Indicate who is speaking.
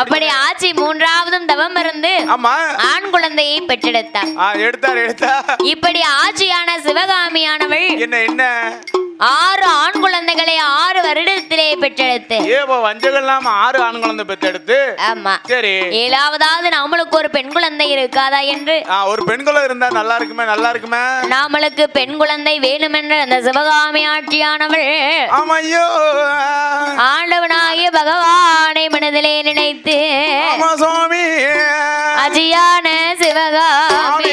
Speaker 1: அப்படி ஆட்சி மூன்றாவதும் தவம் இருந்து ஆண் குழந்தையை பெற்றெடுத்தார். இப்படி ஆட்சியான சிவகாமியானவள்
Speaker 2: என்ன
Speaker 1: 6 ஆண் குழந்தைகளை 6 வருடத்திலே பெற்றெடுத்து
Speaker 2: வஞ்சகெல்லாம் 6 ஆண் குழந்தை பெற்றெடுத்து.
Speaker 1: ஆமா சரி. 7வதாவது நம்மளுக்கு ஒரு பெண் குழந்தை இருக்காதா என்று
Speaker 2: ஒரு பெண் குழந்தை இருந்தா நல்லா இருக்குமே
Speaker 1: நாமளுக்கு பெண் குழந்தை வேணும் என்று அந்த சிவகாமி ஆட்சியானவள் ஆண்டவனாகிய பகவானை மனதிலே நினைத்து
Speaker 2: சுவாமி
Speaker 1: அஜியான சிவகாமி